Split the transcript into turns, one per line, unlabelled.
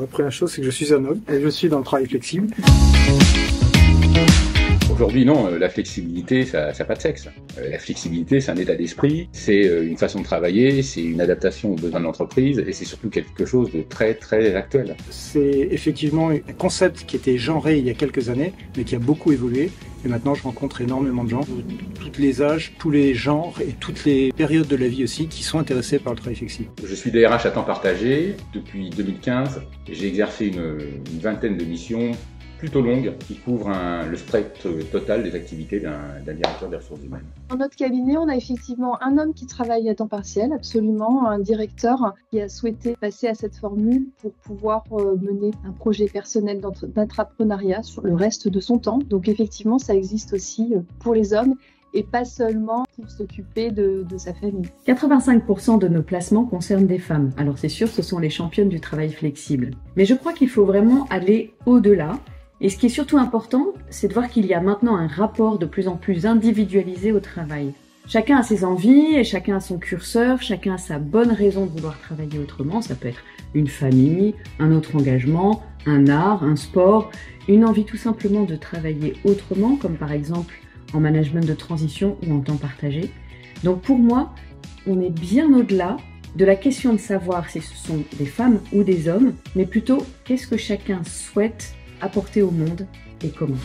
première chose, c'est que je suis un homme et je suis dans le travail flexible.
Aujourd'hui, non, la flexibilité, ça n'a pas de sexe. La flexibilité, c'est un état d'esprit, c'est une façon de travailler, c'est une adaptation aux besoins de l'entreprise et c'est surtout quelque chose de très, très actuel.
C'est effectivement un concept qui était genré il y a quelques années, mais qui a beaucoup évolué. Et maintenant, je rencontre énormément de gens, de tous les âges, tous les genres et toutes les périodes de la vie aussi, qui sont intéressés par le travail flexible.
Je suis DRH à temps partagé. Depuis 2015, j'ai exercé une vingtaine de missions plutôt longue qui couvre le spectre total des activités d'un directeur des ressources humaines.
Dans notre cabinet, on a effectivement un homme qui travaille à temps partiel, absolument, un directeur qui a souhaité passer à cette formule pour pouvoir mener un projet personnel d'entrepreneuriat sur le reste de son temps. Donc effectivement, ça existe aussi pour les hommes et pas seulement pour s'occuper de sa famille.
85% de nos placements concernent des femmes. Alors c'est sûr, ce sont les championnes du travail flexible. Mais je crois qu'il faut vraiment aller au-delà. Et ce qui est surtout important, c'est de voir qu'il y a maintenant un rapport de plus en plus individualisé au travail. Chacun a ses envies et chacun a son curseur, chacun a sa bonne raison de vouloir travailler autrement. Ça peut être une famille, un autre engagement, un art, un sport, une envie tout simplement de travailler autrement, comme par exemple en management de transition ou en temps partagé. Donc pour moi, on est bien au-delà de la question de savoir si ce sont des femmes ou des hommes, mais plutôt qu'est-ce que chacun souhaite apporter au monde et comment.